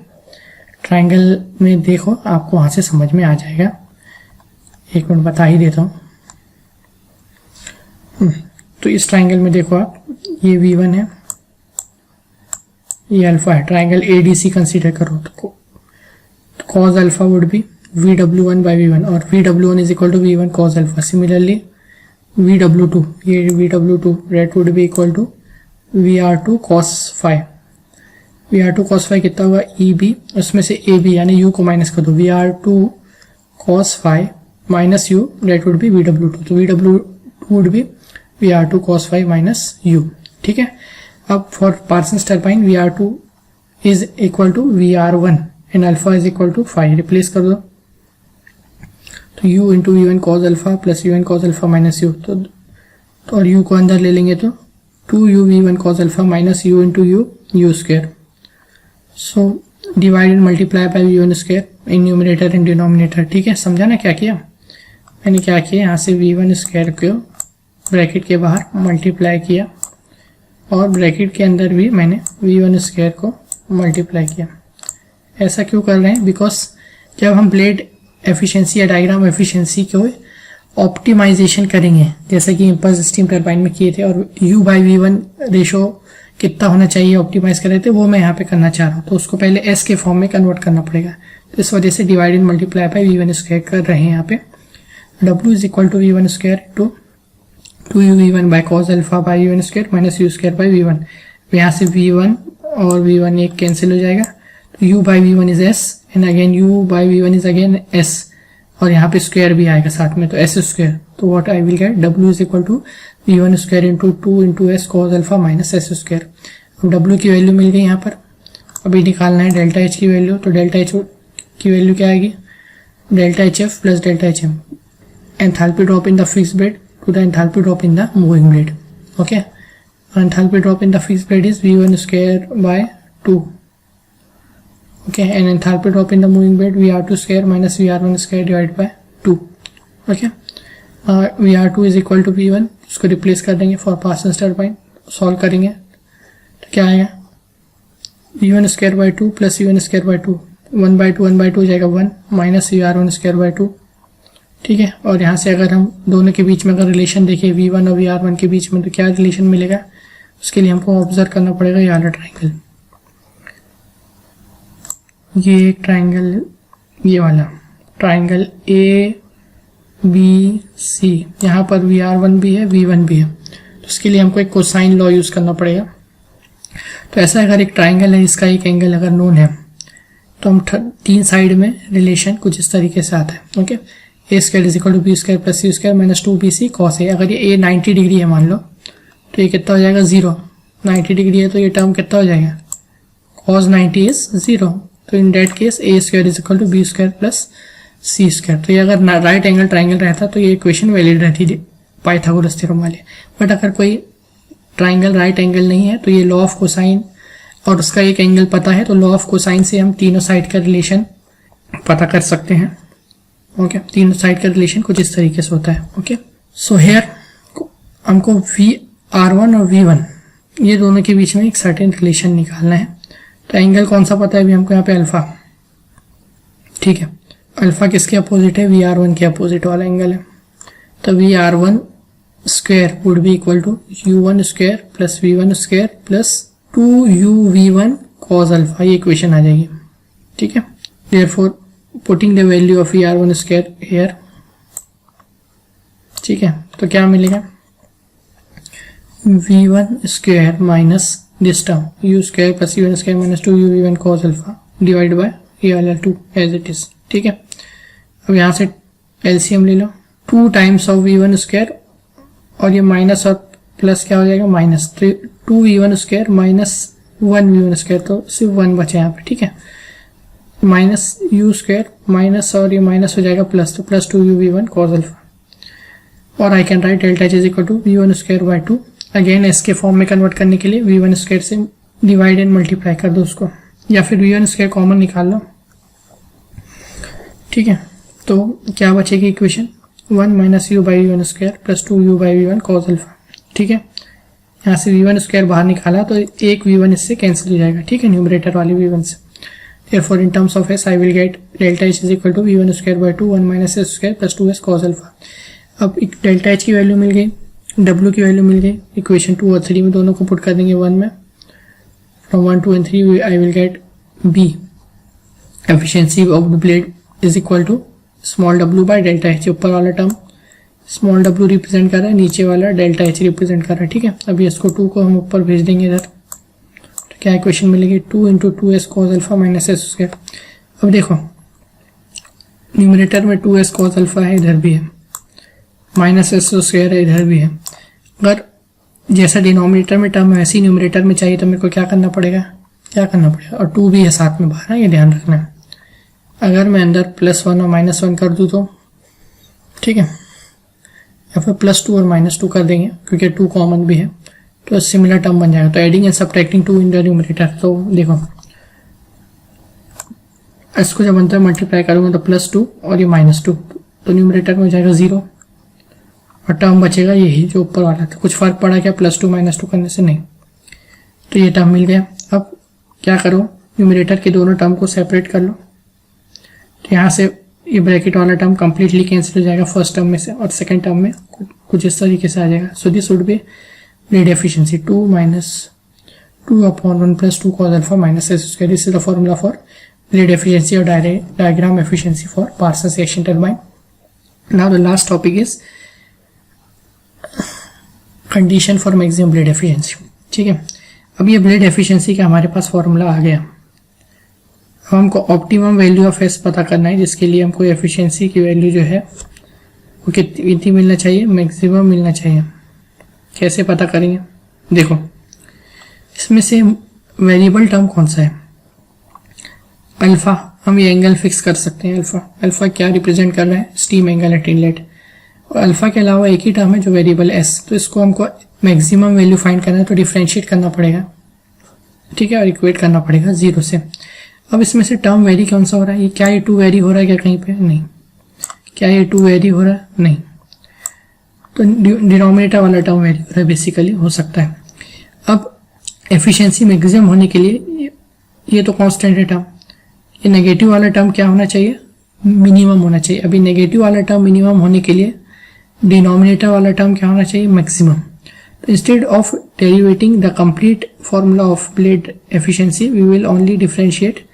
triangle में देखो आपको वहां से समझ में आ जाएगा. एक मिनट बता ही देता हूँ. तो इस ट्राइंगल में देखो आप, ये V1 है, ये अल्फा है. ट्राइंगल ADC कंसीडर करो तो cos alpha would be VW1 by V1, और VW1 is equal to V1 cos alpha. Similarly VW2, ये VW2 rate would be equal to VR2 cos phi. VR2 cos phi कितना होगा, EB, उसमें से AB यानी U को minus कर दो. VR2 cos phi minus U rate would be VW2, तो VW2 would be VR2 cos phi minus U. ठीक है, अब for Parsons turbine VR2 is equal to VR1 and alpha is equal to phi. Replace कर दो तो U into V1 cos alpha plus U1 cos alpha minus U, तो और U को अंदर ले लेंगे तो 2U V1 cos alpha minus U into U square. So divide and multiply by V1 square in numerator and denominator. ठीक है, समझा ना क्या किया मैंने, क्या किया यहाँ से V1 स्क्वायर को ब्रैकेट के बाहर मल्टीप्लाई किया और ब्रैकेट के अंदर भी मैंने V1 स्क्वायर को मल्टीप्लाई किया. ऐसा क्यों कर रहे हैं, बिकॉज जब हम ब्लेड एफिशिएंसी या डायग्राम एफिशिएंसी को ऑप्टिमाइजेशन करेंगे, जैसे कि इम्पल्स स्टीम टरबाइन में किए थे, और U/V1 रेशो कितना होना चाहिए ऑप्टिमाइज कर रहे थे, वो मैं यहाँ पे करना चाह रहा हूँ. तो उसको पहले S के फॉर्म में कन्वर्ट करना पड़ेगा. इस वजह से divide and multiply by V1 square कर रहे हैं यहाँ पे. W is equal to V1 square to 2U V1 by cos alpha by U1 square minus U square by V1. यहाँ से V1 और V1 एक कैंसिल हो जाएगा, तो U by V1 is S and again U by V1 is again S, और यहाँ पे स्क्वायर भी आएगा साथ में, तो S स्क्वायर. तो what I will get, W is equal to V1 square into 2 into S cos alpha minus S square. अब W की वैल्यू मिल गई यहाँ पर. अभी निकालना है डेल्टा H की वैल्यू, तो डेल्टा H की वैल्यू क्या आएगी, delta HF plus delta HM. Enthalpy drop in the fixed blade to the enthalpy drop in the moving blade. Okay, enthalpy drop in the fixed blade is V1 square by 2. Okay, and enthalpy drop in the moving blade VR2 square minus VR1 square divided by 2. Okay, VR2 is equal to V1, उसको replace कर देंगे for Parsons turbine. Solve करेंगे तो क्या आएगा, V1 square by 2 plus V1 square by 2, 1 by 2 हो जाएगा 1 minus VR1 square by 2. ठीक है, और यहाँ से अगर हम दोनों के बीच में अगर रिलेशन देखें V1 और VR1 के बीच में, तो क्या रिलेशन मिलेगा, उसके लिए हमको ऑब्जर्व करना पड़ेगा ये वाला ट्राइंगल. ये एक ट्राइंगल, ये वाला ट्राइंगल ABC, यहाँ पर VR1 भी है V1 भी है, तो उसके लिए हमको एक कोसाइन लॉ यूज करना पड़ेगा. तो ऐसा अगर एक ट्राइंगल है, इसका एक एंगल अगर नोन है, तो हम तीन साइड में रिलेशन कुछ इस तरीके से आता है. Okay, A square is equal to B square plus C square minus 2BC cos A. अगर ये A 90 डिग्री है मान लो, तो ये कितना हो जाएगा 0. 90 डिग्री है तो ये टर्म कितना हो जाएगा, cos 90 इज 0. तो in that case A square is equal to B square plus C square. तो ये अगर राइट एंगल ट्राइंगल रहता तो ये इक्वेशन वैलिड रहती पाइथागोरस थ्योरम वाले. बट अगर कोई ट्राइंगल राइट एंगल नहीं है, तो ये लॉ ऑफ कोसाइन और उसका एक एंगल पता है, तो लॉ ऑफ कोसाइन से हम तीनों साइड का रिलेशन पता कर सकते हैं. ओके, तीनों साइड का रिलेशन कुछ इस तरीके से होता है. ओके, सो हेयर हमको VR1 और V1 ये दोनों के बीच में एक सर्टेन रिलेशन निकालना है. तो एंगल कौन सा पता है अभी हमको, यहाँ पे अल्फा. ठीक है, अल्फा किसके अपोजिट है, VR1 के अपोजिट वाला एंगल है. तो VR1 square would be equal to U1 square plus V1 square plus 2UV1 cos alpha. ये इक्वेशन आ जाएगी. ठीक है, therefore putting the value of VR1 square here. ठीक है, तो क्या मिलेगा, V1 square minus this term U square plus U1 square minus 2UV1 cos alpha divide by ये वाला 2 एज इट इज. ठीक है, अब यहाँ से एलसीएम ले लो, 2 टाइम्स ऑफ v1 स्क्वायर और ये माइनस और प्लस क्या हो जाएगा minus, 2v1 square minus 1v1 square, तो सिर्फ 1 बचा यहाँ पे, ठीक है, माइनस यू स्क्वायर माइनस और ये माइनस हो जाएगा प्लस, तो plus 2u v1 cos alpha, और I can write delta H is equal to v1 square by 2। Again S के फॉर्म में कन्वर्ट करने के लिए v1 स्क्वायर से डिवाइड एंड मल्टीप्लाई कर दो उसको, या फिर v1 स्क्वायर कॉमन निकाल लो, ठीक है। तो क्या बचेगी equation 1 minus you by v1 square plus 2u by v1 cos alpha, ठीक है। यहाँ से v1 स्क्वायर बाहर निकाला तो एक v1 इससे कैंसिल हो जाएगा, ठीक है, न्यूमरेटर वाली v1 से। Therefore, in terms of s, I will get delta h is equal to v1 square by 2 1 minus s square plus 2s cos alpha। अब डेल्टा एच की वैल्यू मिल गई, डब्ल्यू की वैल्यू मिल गई, इक्वेशन 2 और 3 में दोनों को पुट कर देंगे 1 में, from 1 2 and 3 I will get b efficiency of the blade is equal to small w by delta H. ऊपर वाला टर्म स्मॉल w रिप्रेजेंट कर रहा है, नीचे वाला डेल्टा एच रिप्रेजेंट कर रहा है, ठीक है। अभी इसको 2 को हम ऊपर भेज देंगे इधर, तो क्या इक्वेशन मिलेगी 2 into 2s cos alpha minus S square. अब देखो न्यूमरेटर में 2s cos अल्फा है, इधर भी है, माइनस एस स्क्वायर है, इधर भी है। अगर जैसा डिनोमिनेटर में टर्म है वैसे ही न्यूमरेटर में चाहिए तो मेरे को क्या करना पड़ेगा, और 2 भी है साथ में बाहर, ये ध्यान रखना है। अगर मैं अंदर +1 और -1 कर दूँ तो ठीक है, या फिर +2 और -2 कर देंगे क्योंकि 2 कॉमन भी है, तो सिमिलर टर्म बन जाएगा। तो adding and subtracting 2 in the numerator, तो देखो इसको जब अंदर मल्टीप्लाई करूँगा तो +2 और ये -2, तो न्यूमरेटर में हो जाएगा 0 और टर्म बचेगा यही जो ऊपर वाला था। कुछ फर्क पड़ा क्या +2 -2 करने से? नहीं। तो ये टर्म मिल गया। अब क्या करो, न्यूमरेटर के दोनों टर्म को सेपरेट कर लो, तो यहाँ से ये ब्रैकेट वाला टर्म कंप्लीटली कैंसिल हो जाएगा फर्स्ट टर्म में से, और सेकंड टर्म में कुछ इस तरीके से आ जाएगा। So this would be blade efficiency 2 - 2/1 + 2 cos alpha minus s square. This is the formula for blade efficiency और diagram efficiency for parcel section turbine. Now the last topic is condition for maximum blade efficiency. ठीक है, अब ये blade efficiency का हमारे पास formula आ गया। अब हमको ऑप्टिमम वैल्यू ऑफ एस पता करना है, जिसके लिए हमको एफिशिएंसी की वैल्यू जो है वो कितनी मिलना चाहिए, मैक्सिमम मिलना चाहिए। कैसे पता करेंगे, देखो इसमें से वेरिएबल टर्म कौन सा है, अल्फा। हम ये एंगल फिक्स कर सकते हैं। अल्फा क्या रिप्रेजेंट कर रहा है, स्टीम एंगल एट इनलेट। और अल्फा के अलावा एक ही टर्म है जो वेरिएबल एस, तो इसको हमको मैक्सिमम वैल्यू फाइंड करना है, तो डिफरेंशिएट करना पड़ेगा, ठीक है, और इक्वेट करना पड़ेगा 0 से। अब इसमें से टर्म वेरी कौन सा हो रहा है, ये क्या ये 2 वेरी हो रहा है क्या कहीं पे, नहीं। क्या ये 2 वेरी हो रहा है, नहीं। तो डिनोमिनेटर वाला टर्म वेरी हो रहा है, बेसिकली हो सकता है। अब एफिशिएंसी मैक्सिमम होने के लिए ये तो कांस्टेंट है टर्म, ये नेगेटिव वाला टर्म क्या होना चाहिए, मिनिमम होना चाहिए। अभी नेगेटिव वाला टर्म मिनिमम होने के लिए डिनोमिनेटर वाला टर्म क्या होना चाहिए, मैक्सिमम। तो instead of derivating the complete formula of blade efficiency, we will only differentiate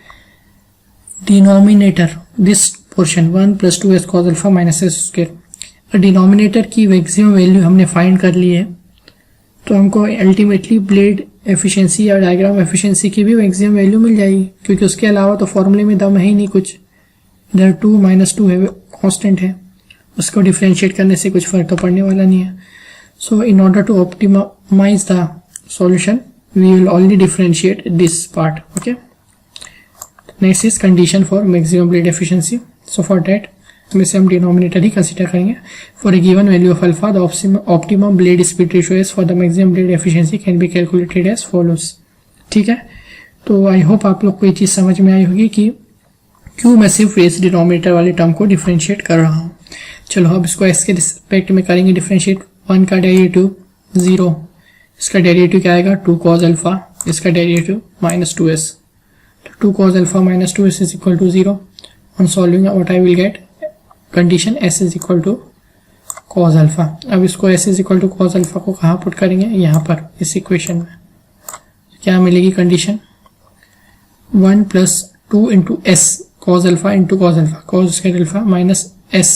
denominator this portion 1 + 2s cos alpha minus s square. Denominator की मैक्सिमम वैल्यू हमने फाइंड कर ली है, तो हमको अल्टीमेटली ब्लेड एफिशिएंसी या डायग्राम एफिशिएंसी की भी मैक्सिमम वैल्यू मिल जाएगी, क्योंकि उसके अलावा तो फॉर्मूले में दम है ही नहीं कुछ। इधर 2 - 2 है, कांस्टेंट है, उसको डिफरेंशिएट करने से कुछ फर्क तो पड़ने वाला नहीं है। So in order to optimize the solution we will only differentiate this part. Okay, next is condition for maximum blade efficiency. So for that हम डिनोमिनेटर ही कंसीडर करेंगे। For a given value of alpha, the optimum blade speed ratio S for the maximum blade efficiency can be calculated as follows. ठीक है, तो I hope आप लोग को ये चीज समझ में आई होगी कि क्यों मैं सिर्फ इस डिनोमिनेटर वाले टर्म को डिफरेंशिएट कर रहा हूँ। चलो अब इसको एस के रिस्पेक्ट में करेंगे डिफरेंशिएट। 1 का डेरिवेटिव 0, इसका डेरिवेटिव क्या आएगा 2 cos अल्फा, इसका डेरिवेटिव -2s, तो 2 cos alpha - 2s is equal to 0। On solving what I will get, condition s is equal to cos alpha. अब इसको s is equal to cos alpha को कहाँ put करेंगे, यहाँ पर इस इक्वेशन में। क्या मिलेगी condition, 1 + 2 × s cos alpha × cos alpha, cos square alpha minus s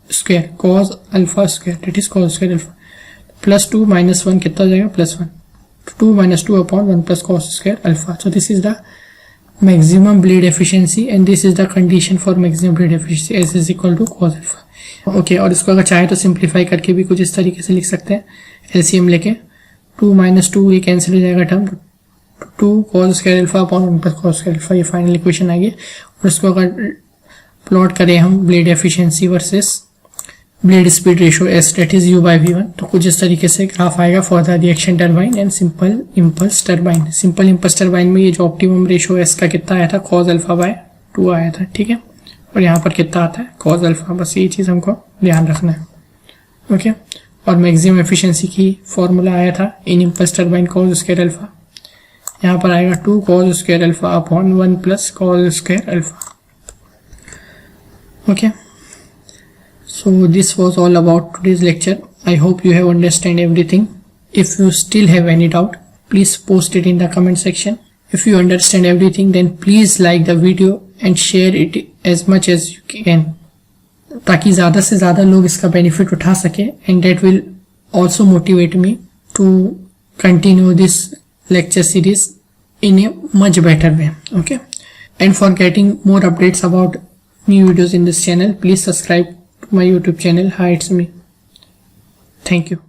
square cos alpha square, that is cos square alpha, +2 - 1 कितना हो जाएगा, +1, 2 - 2/1 + cos square alpha. So this is the maximum blade efficiency and this is the condition for maximum blade efficiency, s is equal to cos alpha. Okay, और इसको अगर चाहे तो simplify करके भी कुछ इस तरीके से लिख सकते हैं, एलसीएम लेके 2 - 2 ये कैंसिल हो जाएगा term, 2 cos square alpha upon 1 plus cos square alpha, ये फाइनल इक्वेशन आ गई। और इसको अगर प्लॉट करें हम blade efficiency versus blade speed ratio S that is U by V1, तो कुछ इस तरीके से ग्राफ आएगा for the reaction turbine and simple impulse turbine. Simple impulse turbine में ये जो ऑप्टिमम रेशियो एस का कितना आया था, cos अल्फा बाय 2 आया था, ठीक है। और यहाँ पर कितना आता है, cos अल्फा, बस ये चीज़ हमको ध्यान रखना है, ओके। और मैक्सिमम एफिशिएंसी की फॉर्मूला आया था in impulse turbine cos square alpha, यहाँ पर आएगा 2 cos square alpha upon 1 plus cos square alpha, okay. So this was all about today's lecture. I hope you have understand everything. If you still have any doubt, please post it in the comment section. If you understand everything, then please like the video and share it as much as you can, ताकि ज़्यादा से ज़्यादा लोग इसका benefit उठा सके, and that will also motivate me to continue this lecture series in a much better way, okay. And for getting more updates about new videos in this channel, please subscribe to my YouTube channel Heights Me. Thank you.